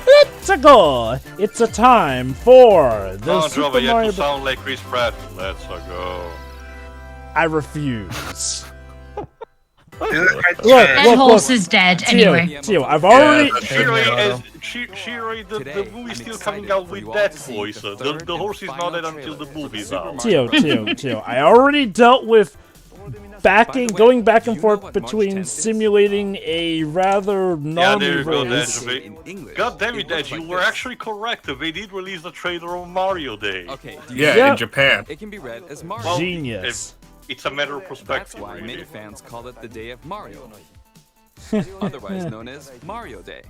Let's go! It's a time for the Oh, Super Jova, you Mario have to sound like Chris Pratt. Let's go. I refuse. That horse is dead anyway. Tio, I've already... She already the movie's still coming out with that voice. The horse is not dead until the movie's out. Tio, I already dealt with going back and forth between simulating a rather normal voice. God damn it, Dej, you were actually correct. They did release the trailer on Mario Day. Okay. Yeah, in Japan. It can be read as Mario. Genius. It's a matter of perspective. That's why many fans call it the Day of Mario, otherwise known as Mario Day.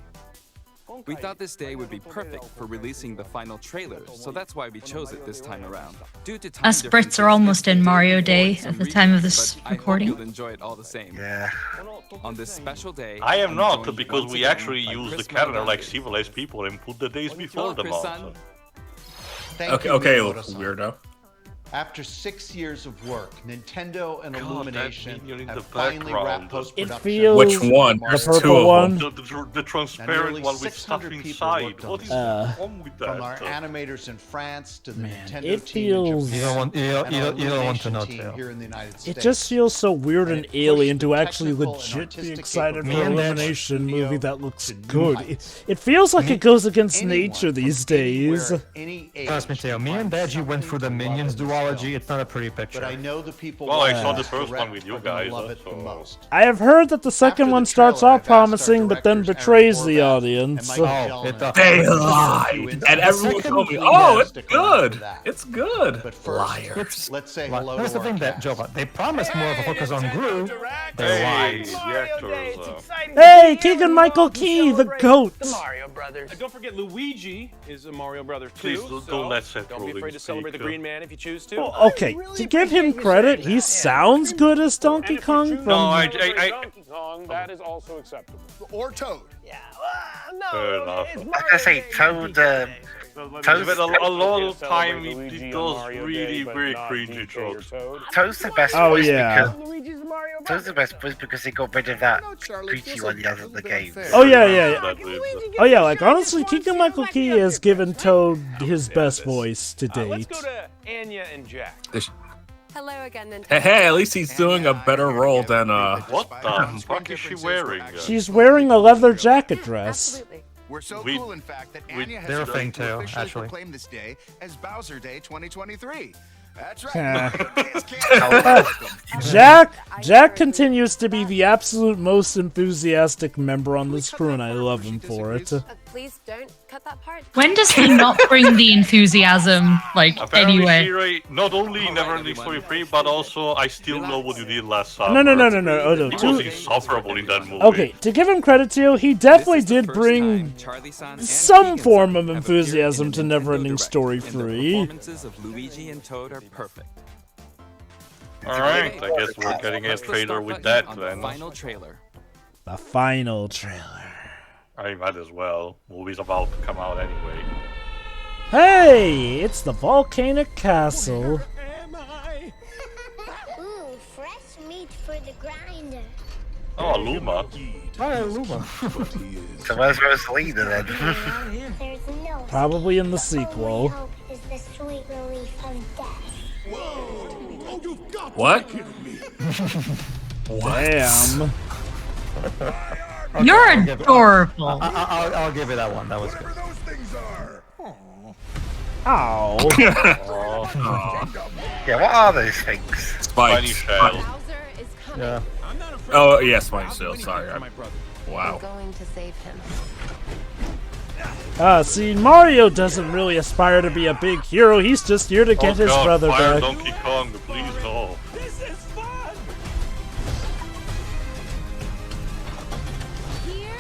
We thought this day would be perfect for releasing the final trailer, so that's why we chose it this time around. Due to time Us Brits are almost in Mario Day at the time of this recording. I hope you'll enjoy it all the same. Yeah. On this special day, I am not, because we actually use the calendar like civilized people and put the days before them on. Okay, weirdo. After 6 years of work, Nintendo and God, Illumination that minion in have the finally wrapped background. post-production. It feels... Which one? The There's purple two of one? The transparent one with stuff inside. What is wrong with From our that? animators in France to the Nintendo it team in feels- Japan, You don't and our want to know, Illumination team Tail. here in the United It States. just feels so weird and And it alien pushed to the actually technical and legit be artistic excited for an capabilities Illumination of the studio movie that looks to new good. heights. It feels like it goes against Anyone nature these from anywhere days. at any age Trust me, Tail. Me and can find Deji went through the something to Minions love in this duology. film. It's not a pretty picture. But I know the people Well, I watching saw the this first one direct with you are gonna guys, love it the so- most. I have heard that the second After one the starts trailer, off I've asked our promising, but then directors betrays Aaron the Horvath audience. and Mike Oh, Gellman They to lied! And everyone told me, Second, oh, it's stick around good! for that. It's good! But first, let's say hello Here's to the our thing that, cast. Jova, they promised more of a focus on Gru. They Hey, lied. the actors. Hey, Keegan Michael Key, the goat! Mario Brothers. Don't forget Luigi is a Mario Brother too. Please don't let Seth Don't be afraid to Rollins celebrate the speak. Green Man if you choose to. Oh, okay, to give him credit, he sounds good as Donkey Kong No, from... Donkey Kong, that is also acceptable. Or Toad. Yeah, well, Fair no, enough. it's I was Mario gonna say Day, Toad. Toad's Toad's, a lot of time Luigi it and does Mario really Day, but very not cringy DK or jokes. Toad. Toad's the best Oh, voice yeah. because Luigi's Mario Toad's Brothers. the best voice because he got rid of that creepy one he has in the game. Oh, yeah. That is, Oh, yeah, like, honestly, Keegan Michael Key has given Toad his best voice to Let's date. go to Anya and Jack. Hello again, Nintendo. Hey, at least he's doing a better role than, What the fuck is she wearing? She's wearing a leather jacket dress. Absolutely. We're so We- cool, in fact, that we- Anya has They're a agreed thing, to too, officially actually. proclaim this day as Bowser Day 2023. That's Yeah. right. Jack continues to be the absolute most enthusiastic member on this crew, and I love him for it. Please don't cut that part. When does he not bring the enthusiasm, like, Apparently, anyway? Shirei not only never ending story 3, but also I still know what you did last summer. No. Oh, no. He was insufferable in that movie. Okay, to give him credit to, he definitely did bring some form of enthusiasm to Neverending Story 3. Performances of Luigi and Toad are perfect. Alright, I guess we're getting a trailer with that then. Final trailer. The final trailer. I might as well. Movie's about to come out anyway. Hey, it's the Volcanic Castle. Ooh, fresh meat for the grinder. Oh, Luma. Hi, Luma. So where's Rosalina then? There's no Probably in the All we sequel. hope is the sweet relief of death. what? Damn. You're adorable. I'll give you that one. That was good. Ow. Yeah, what are those things? Spiny Spikes. Shell. Bowser is coming. Yeah. Oh, yes, Spiny Shell, sorry. Wow. I'm going to save him. See, Mario doesn't really aspire to be a big hero, he's just here to get his God, brother fire back. Donkey Kong, please no. This is fun. Here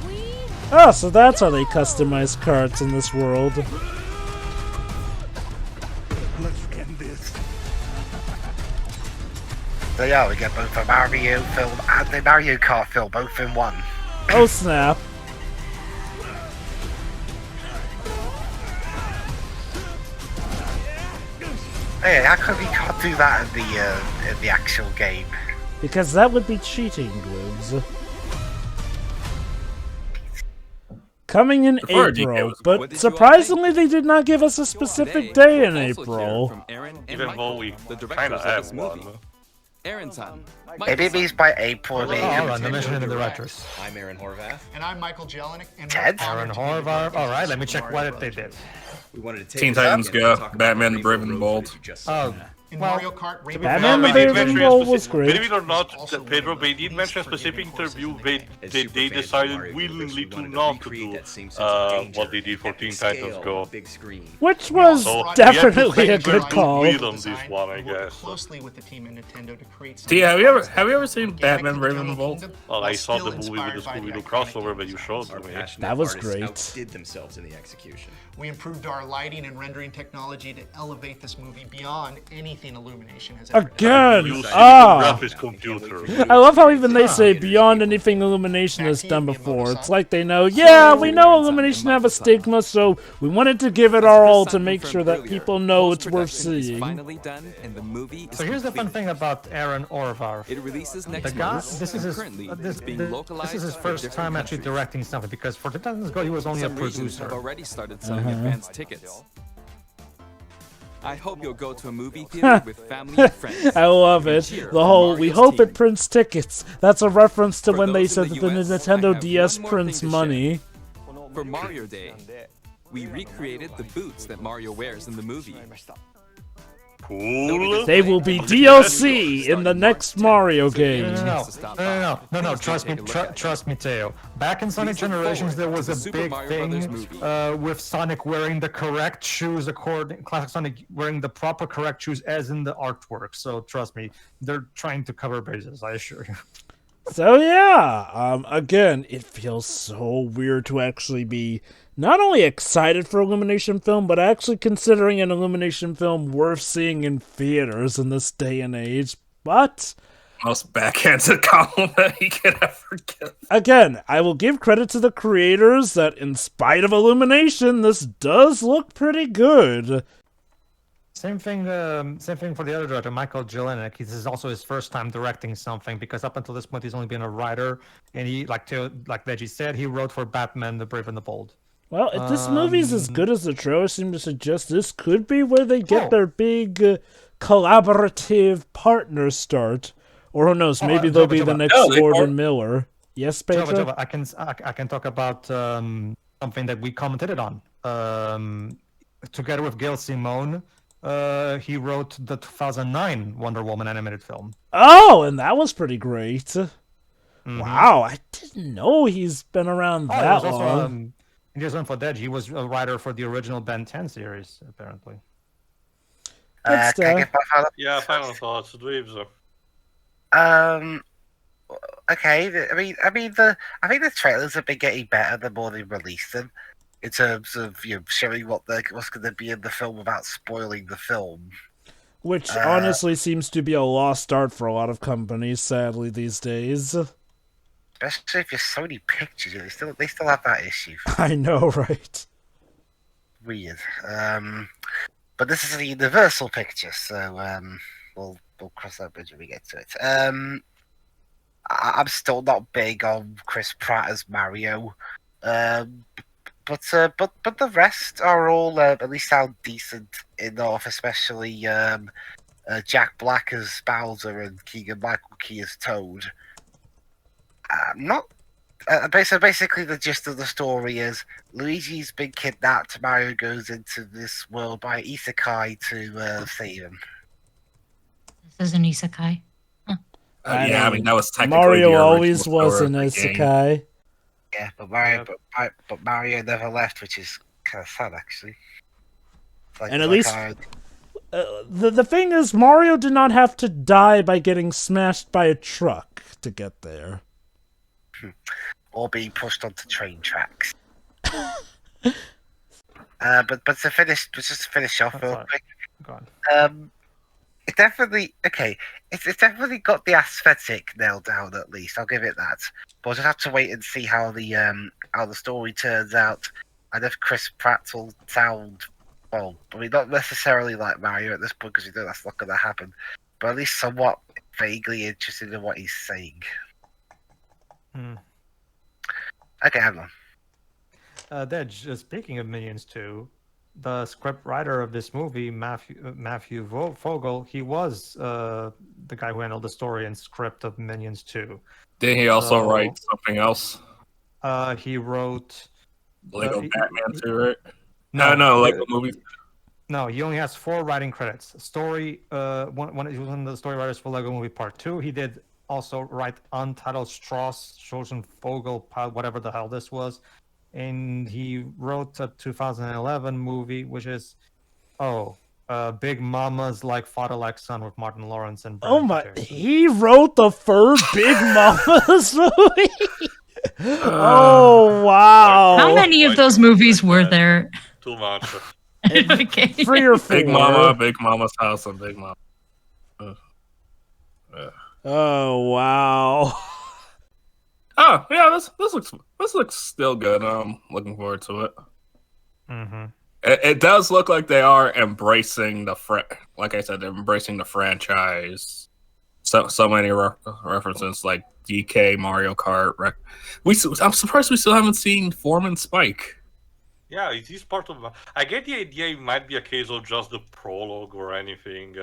we Oh, so that's how they customize carts in this world. So yeah, we get both a Mario film and a Mario Kart film, both in one. Oh snap. Hey, how come we can't do that in the actual game? Because that would be cheating, Glibs. Coming in Deferred, you April, gave us- What but did you all surprisingly they did not give us a specific day in we'll also hear April. from Aaron and Even though Michael, we the kind directors of of this have movie. one. Aaron-san, Maybe it Michael-san. means by April. Oh, Maybe hold on, the mention of the directors. I'm Aaron Horvath. And I'm Michael Jelinek. And Ted? Aaron Horvath. All right, let me check what they did. We wanted to take Teen this Titans weekend Go, to talk about Batman the the Brave and Rainbow the Road Bold. that you just Oh, saw. In well, Mario Kart, Rainbow Batman the they Brave did and the mention Bold a was specific- great. Believe it or not, Also Pedro, one of the they did least mention a forgiving specific horses interview. in the They, game. As they, super they fans of decided Mario willingly universe, we to wanted not to recreate do that same sense of danger, what they did for epic Teen scale, Titans Go. big screen. Which was So, we have to definitely a thank them good call. goodwill on this one, I guess. Closely with the team at Nintendo to create Tia, have you ever seen Batman Brave and the Bold? Well, I saw the movie with the Scooby-Doo crossover that you showed Our me. passionate That was artists great. outdid themselves in the execution. We improved our lighting and rendering technology to elevate this movie beyond anything Illumination has ever done. Again, You see ah! the graphics computer. I love how even they say beyond anything Illumination has done before. It's like they know, yeah, we know Illumination have a stigma, so we wanted to give it our all to make sure that people know it's worth Post-production is seeing. finally done, and the movie is So here's the fun complete. thing about Aaron Orvar. It releases The next guy, month. this is his, Currently, this, it's being this localized is his for first different time actually countries. directing something because for the Titans Go he was only a Some regions producer. have already started selling advance tickets. I hope you'll go to a movie theater with family and friends. I love it. Cheer The for whole, we Mario's hope team. it prints tickets. That's a reference to For when they those in said the that the US, I Nintendo have DS one more prints thing to share. money. For Mario Day, we recreated the boots that Mario wears in the movie. Cool. They will be DLC in the next Mario game. No, trust me, trust me, Teo. Back in Sonic Generations, there was a big thing with Sonic wearing the correct shoes, classic Sonic wearing the proper correct shoes as in the artwork. So trust me, they're trying to cover bases, I assure you. So yeah, again, it feels so weird to actually be not only excited for Illumination film, but actually considering an Illumination film worth seeing in theaters in this day and age. But Most backhanded compliment he could ever give. again, I will give credit to the creators that in spite of Illumination, this does look pretty good. Same thing for the other director, Michael Jelinek. This is also his first time directing something because up until this point he's only been a writer, and he, like Deji said, he wrote for Batman: The Brave and the Bold. Well, if this movie's as good as the trailer seems to suggest, this could be where they get their big collaborative partner start. Or who knows, maybe they'll be the next Gordon Miller. Yes, Pedro? I can talk about something that we commented on. Together with Gail Simone, he wrote the 2009 Wonder Woman animated film. Oh, and that was pretty great. Wow, I didn't know he's been around that long. Also, in Just One for Dead, he was a writer for the original Ben 10 series, apparently. Can I get my final? Yeah, final thoughts. Dweebs. Okay. I think the trailers have been getting better the more they release them, in terms of showing what's going to be in the film without spoiling the film. Which honestly seems to be a lost art for a lot of companies, sadly, these days. Especially if you're Sony Pictures, they still have that issue. I know, right? Weird. But this is a Universal picture, so we'll cross that bridge when we get to it. I'm still not big on Chris Pratt as Mario, but the rest are all at least sound decent enough, especially Jack Black as Bowser and Keegan-Michael Key as Toad. So basically the gist of the story is Luigi's been kidnapped. Mario goes into this world by isekai to save him. This is an isekai. Yeah, I mean that was technically Mario the always original was story an of the game. isekai. Yeah, but Mario never left, which is kind of sad, actually. And at least the thing is, Mario did not have to die by getting smashed by a truck to get there. Or being pushed onto train tracks. But to finish off real quick. Go on. It definitely It's definitely got the aesthetic nailed down, at least. I'll give it that. But we'll just have to wait and see how the story turns out, and if Chris Pratt will sound, well, I mean, not necessarily like Mario at this point, because we know that's not going to happen, but at least somewhat vaguely interested in what he's saying. Okay, hang Dej, speaking of Minions 2, the script writer of this movie, Matthew Vogel, he was the guy who handled the story and script of Minions 2. Did he also write something else? He wrote Lego Batman 2, right? No, Lego movies. No, he only has 4 writing credits. Story, he was one of the story writers for Lego Movie Part 2. He did also write Untitled Strauss, Chosen Vogel, whatever the hell this was. And he wrote a 2011 movie, which is, Big Mama's Like Father Like Son with Martin Lawrence and Oh my, he wrote the first Big Mama's movie? Oh, wow. How many of those movies were there? Too much. 3 or 4. Big Mama, Big Mama's House, and Big Mama. Oh, wow. Oh yeah, this looks still good. I'm looking forward to it. Mm-hmm. It does look like they are embracing like I said, they're embracing the franchise. So many references like DK, Mario Kart. I'm surprised we still haven't seen Foreman Spike. Yeah, it is part of. I get the idea it might be a case of just the prologue or anything.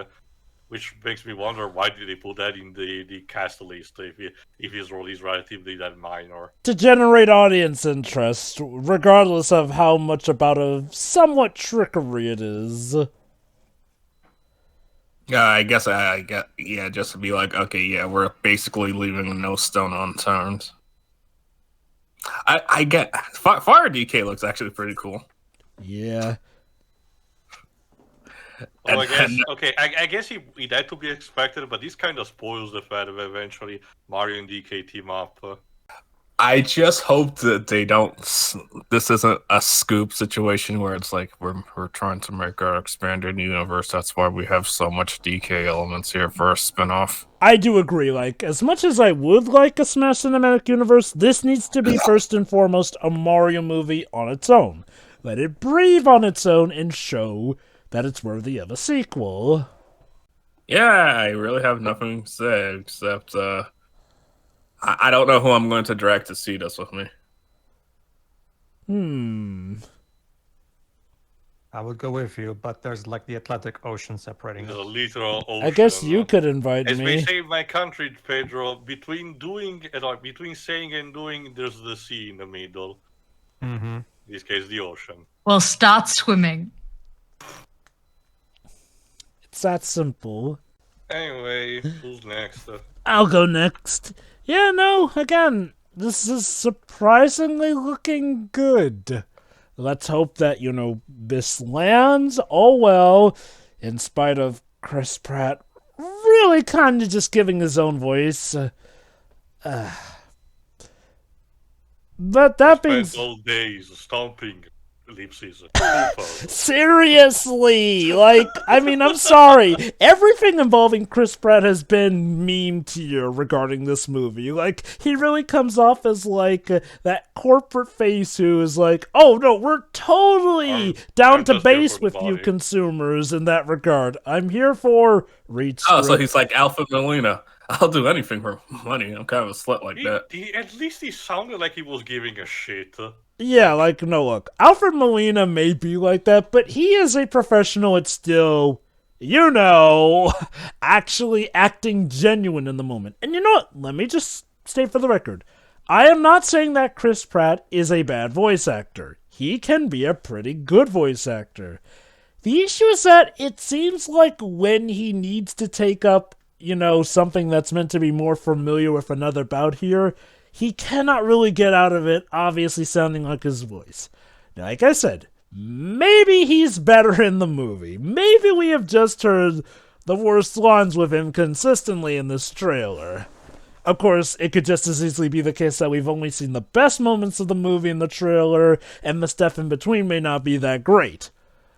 Which makes me wonder, why did they put that in the cast list if his role is relatively that minor? To generate audience interest, regardless of how much about a somewhat trickery it is. Yeah, I guess I get just to be like, okay, yeah, we're basically leaving no stone unturned. I get Fire DK looks actually pretty cool. Yeah. Well, I guess he had to be expected, but this kind of spoils the fact that eventually Mario and DK team up. I just hope that they don't. This isn't a scoop situation where it's like we're trying to make our expanded universe. That's why we have so much DK elements here for a spinoff. I do agree. Like, as much as I would like a Smash Cinematic Universe, this needs to be first and foremost a Mario movie on its own. Let it breathe on its own and show that it's worthy of a sequel. Yeah, I really have nothing to say except I don't know who I'm going to drag to see this with me. I would go with you, but there's like the Atlantic Ocean separating us. The literal ocean. I guess you could invite As me. they say in my country, Pedro, between saying and doing, there's the sea in the middle. Mm-hmm. In this case, the ocean. Well, start swimming. It's that simple. Anyway, who's next? I'll go next. Yeah, no, again, this is surprisingly looking good. Let's hope that, this lands all well, in spite of Chris Pratt really kind of just giving his own voice. But that being spent all days stomping ellipses. Seriously, I'm sorry. Everything involving Chris Pratt has been meme tier regarding this movie. He really comes off as that corporate face who is like, oh no, we're totally down to base with you consumers in that regard. I'm here for read script. Oh, so he's like Alpha Molina. I'll do anything for money. I'm kind of a slut like that. At least he sounded like he was giving a shit. Yeah, no, look, Alfred Molina may be like that, but he is a professional at still, actually acting genuine in the moment. And you know what? Let me just state for the record. I am not saying that Chris Pratt is a bad voice actor. He can be a pretty good voice actor. The issue is that it seems like when he needs to take up, something that's meant to be more familiar with another bout here, he cannot really get out of it, obviously sounding like his voice. Now, like I said, maybe he's better in the movie. Maybe we have just heard the worst lines with him consistently in this trailer. Of course, it could just as easily be the case that we've only seen the best moments of the movie in the trailer, and the stuff in between may not be that great.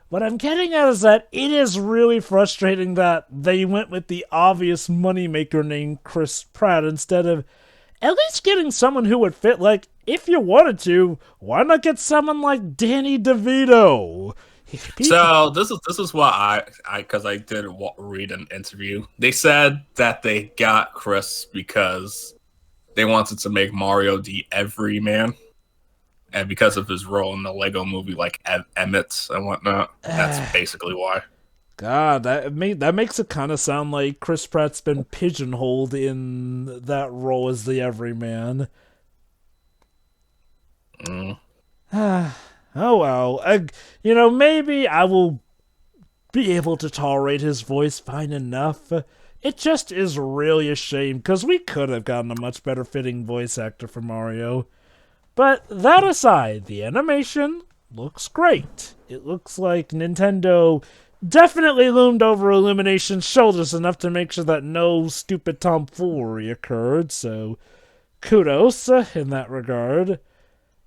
What I'm getting at is that it is really frustrating that they went with the obvious moneymaker named Chris Pratt instead of at least getting someone who would fit. If you wanted to, why not get someone like Danny DeVito? So this is what because I did read an interview. They said that they got Chris because they wanted to make Mario the everyman, and because of his role in the Lego movie, like Emmett and whatnot. That's basically why. God, that makes it kind of sound like Chris Pratt's been pigeonholed in that role as the everyman. Oh well, maybe I will be able to tolerate his voice fine enough. It just is really a shame, because we could have gotten a much better fitting voice actor for Mario. But that aside, the animation looks great. It looks like Nintendo definitely loomed over Illumination's shoulders enough to make sure that no stupid tomfoolery occurred, so kudos in that regard.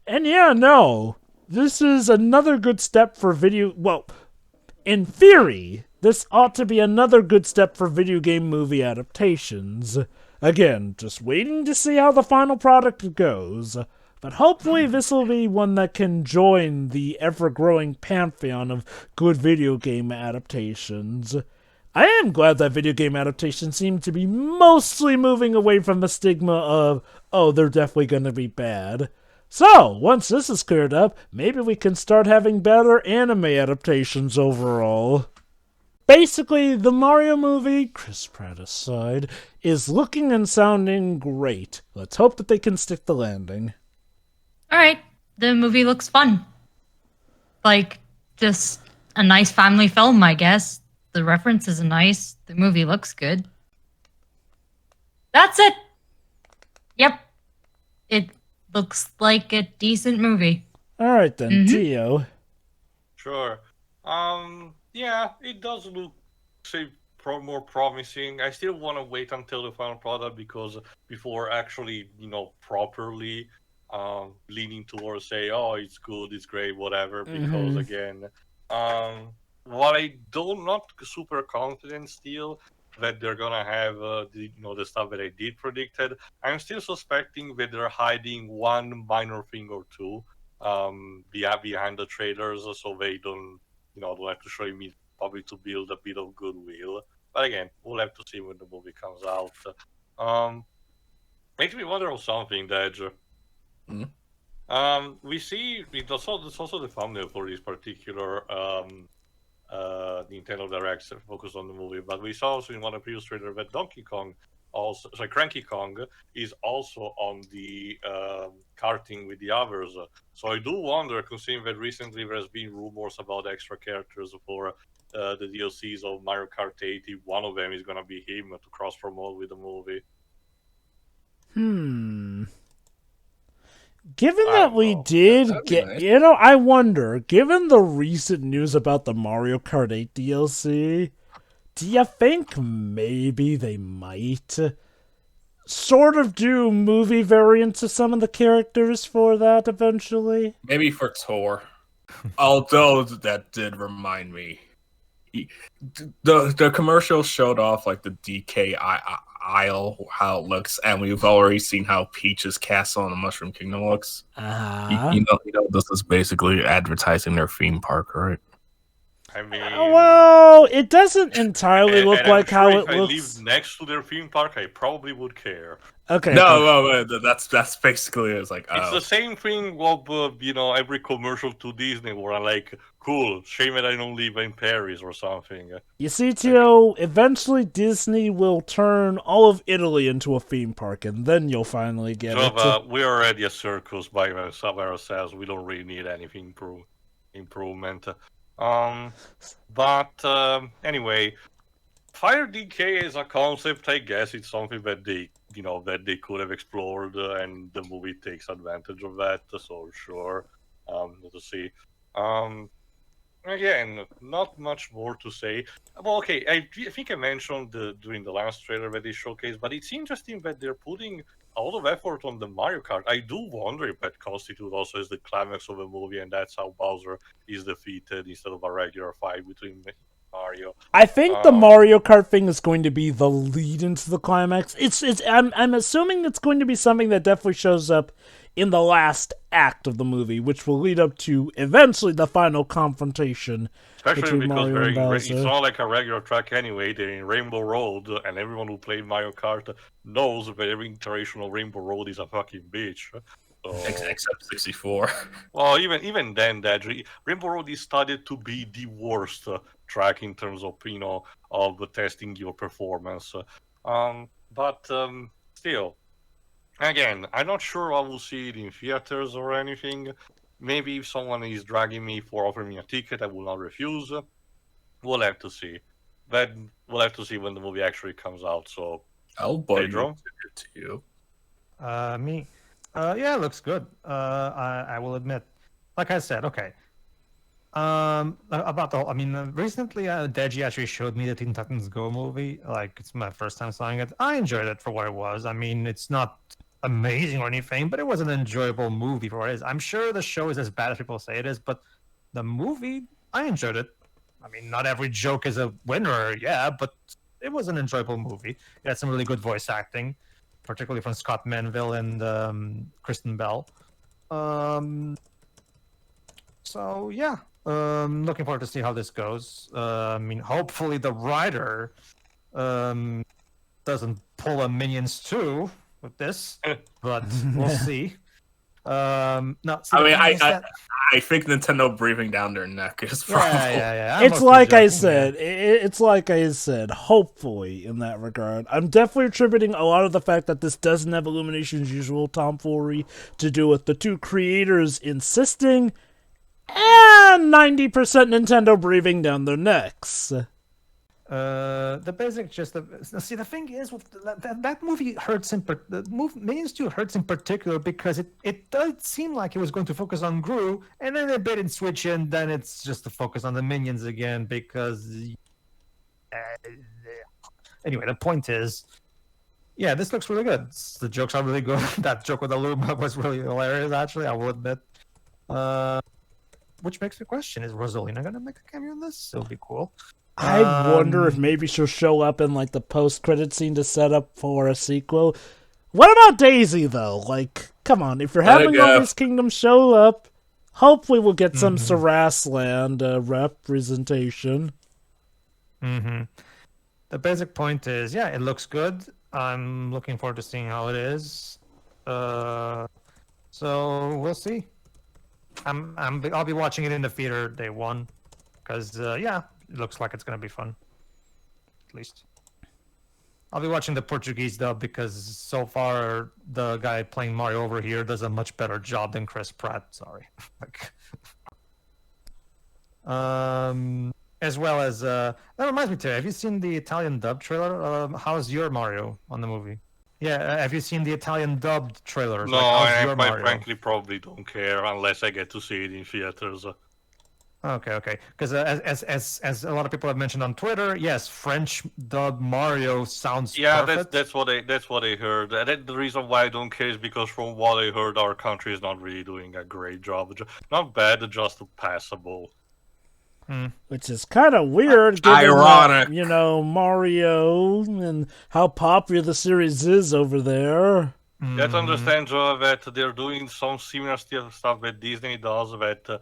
And yeah, no, this is another good step for in theory, this ought to be another good step for video game movie adaptations. Again, just waiting to see how the final product goes. But hopefully this will be one that can join the ever-growing pantheon of good video game adaptations. I am glad that video game adaptations seem to be mostly moving away from the stigma of, oh, they're definitely going to be bad. So, once this is cleared up, maybe we can start having better anime adaptations overall. Basically, the Mario movie, Chris Pratt aside, is looking and sounding great. Let's hope that they can stick the landing. Alright, the movie looks fun. Like, just a nice family film, I guess. The references are nice. The movie looks good. That's it! Yep. It looks like a decent movie. Alright then, Tio. Sure. Yeah, it does look, more promising. I still want to wait until the final product before actually, properly leaning towards say, oh, it's good, it's great, whatever. Because again, while not super confident still that they're gonna have the stuff that I did predicted, I'm still suspecting that they're hiding one minor thing or two behind the trailers, so they don't have to show me, probably to build a bit of goodwill. But again, we'll have to see when the movie comes out. Makes me wonder of something, Dej. We see it's also the thumbnail for this particular Nintendo Direct focused on the movie, but we saw also in one of the previous trailers that Cranky Kong is also on the karting with the others. So I do wonder, considering that recently there has been rumors about extra characters for the DLCs of Mario Kart 8, if one of them is going to be him to cross-promote with the movie. Given that we did get, nice. I wonder, given the recent news about the Mario Kart 8 DLC, do you think maybe they might sort of do movie variants of some of the characters for that eventually? Maybe for Tor. Although that did remind me, the commercial showed off like the DK Isle, how it looks, and we've already seen how Peach's castle in the Mushroom Kingdom looks. You know, this is basically advertising their theme park, right? I mean, well, it doesn't entirely look like how it looks. If I live next to their theme park, I probably would care. Okay. No, that's basically it's like it's the same thing of every commercial to Disney where I'm like, cool, shame that I don't live in Paris or something. You see, Tio, eventually Disney will turn all of Italy into a theme park, and then you'll finally get it. We're already a circus by ourselves. We don't really need anything improvement. Anyway, Fire DK is a concept. I guess it's something that they could have explored, and the movie takes advantage of that. So sure, to see. Again, not much more to say. Well, okay, I think I mentioned during the last trailer that they showcased, but it's interesting that they're putting a lot of effort on the Mario Kart. I do wonder if that constitutes also as the climax of the movie, and that's how Bowser is defeated instead of a regular fight between Mario. I think the Mario Kart thing is going to be the lead into the climax. I'm assuming it's going to be something that definitely shows up in the last act of the movie, which will lead up to eventually the final confrontation. Especially because Mario and Bowser. It's not like a regular track anyway. They're in Rainbow Road, and everyone who played Mario Kart knows that every iteration of Rainbow Road is a fucking bitch. So except 64. well, even then, that Rainbow Road is studied to be the worst track in terms of of testing your performance. But still, again, I'm not sure I will see it in theaters or anything. Maybe if someone is dragging me for offering me a ticket, I will not refuse. We'll have to see. But we'll have to see when the movie actually comes out. So, I'll buy Pedro? it to you. Me. Yeah, it looks good. I will admit. Like I said, okay. About the whole, recently Deji actually showed me the Teen Titans Go movie. Like, it's my first time seeing it. I enjoyed it for what it was. I mean, it's not amazing or anything, but it was an enjoyable movie for what it is. I'm sure the show is as bad as people say it is, but the movie, I enjoyed it. I mean, not every joke is a winner, yeah, but it was an enjoyable movie. It had some really good voice acting, particularly from Scott Manville and Kristen Bell. So yeah, looking forward to see how this goes. I mean, hopefully the writer doesn't pull a Minions 2 with this, but we'll see. No, see, I think Nintendo breathing down their neck is probably. Yeah. It's like I said. It's like I said. Hopefully, in that regard, I'm definitely attributing a lot of the fact that this doesn't have Illumination's usual tomfoolery to do with the two creators insisting, and 90% Nintendo breathing down their necks. The basic gist of see the thing is with that movie hurts Minions 2 hurts in particular because it does seem like it was going to focus on Gru and then they bait and switch and then it's just to focus on the minions again because anyway, the point is, yeah, this looks really good. The jokes are really good. That joke with the Luma was really hilarious, actually, I will admit. Which makes me question, is Rosalina gonna make a cameo in this? It'll be cool. I wonder if maybe she'll show up in like the post-credit scene to set up for a sequel. What about Daisy though? Like, come on, if you're having all these kingdoms show up, hopefully we'll get some Sarasland representation. The basic point is, yeah, it looks good. I'm looking forward to seeing how it is. So we'll see. I'll be watching it in the theater day one, because yeah, it looks like it's gonna be fun. At least I'll be watching the Portuguese dub because so far the guy playing Mario over here does a much better job than Chris Pratt. Sorry. As well as that reminds me, Terry, have you seen the Italian dub trailer? How's your Mario on the movie? Yeah, have you seen the Italian dubbed trailers? No, how's your I Mario? frankly probably don't care unless I get to see it in theaters. Okay. Because as a lot of people have mentioned on Twitter, yes, French dub Mario sounds perfect. that's what I heard. And the reason why I don't care is because from what I heard, our country is not really doing a great job. Not bad, just passable. Which is kind of weird, given ironic. That, Mario and how popular the series is over there. You have to understand, Joe, that they're doing some similar stuff that Disney does, that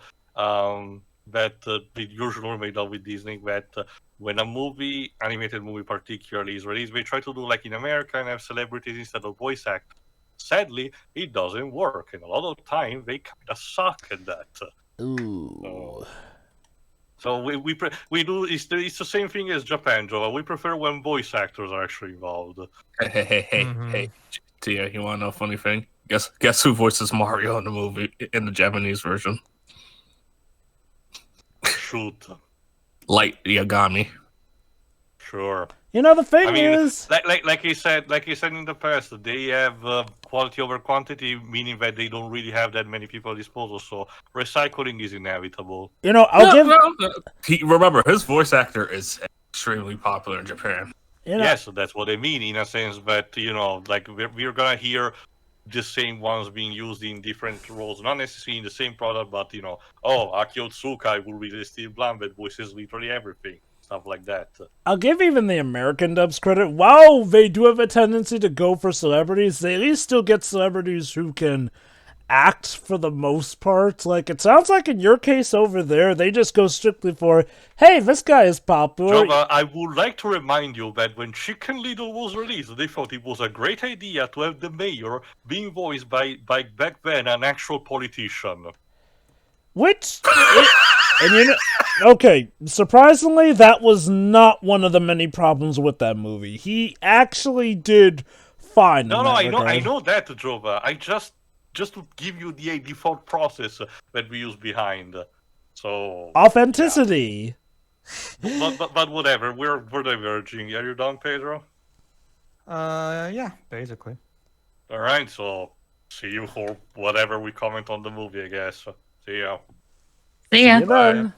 they usually made up with Disney, that when a animated movie particularly is released, they try to do like in America and have celebrities instead of voice actors. Sadly, it doesn't work, and a lot of time they kind of suck at that. Ooh. So we do. It's the same thing as Japan, Joe. We prefer when voice actors are actually involved. Hey, Tia, you want to know a funny thing? Guess who voices Mario in the movie in the Japanese version? Shoot. Light Yagami. Sure. The thing is, like you said in the past, they have quality over quantity, meaning that they don't really have that many people at disposal. So recycling is inevitable. Remember, his voice actor is extremely popular in Japan. Yes, that's what I mean, in a sense that like we're gonna hear the same ones being used in different roles, not necessarily in the same product, but Akio Tsukai will be the Steve Blum that voices literally everything. Stuff like that. I'll give even the American dubs credit. While they do have a tendency to go for celebrities, they at least still get celebrities who can act for the most part. Like, it sounds like in your case over there, they just go strictly for, hey, this guy is popular. Jova, I would like to remind you that when Chicken Little was released, they thought it was a great idea to have the mayor being voiced by back then an actual politician. Which, and you know, okay, surprisingly, that was not one of the many problems with that movie. He actually did fine. No, I know that, Jova. I just to give you the default process that we use behind. So authenticity. Yeah. But whatever, we're diverging. Are you done, Pedro? Yeah, basically. All right, so see you for whatever we comment on the movie, I guess. See ya. See ya. See you then.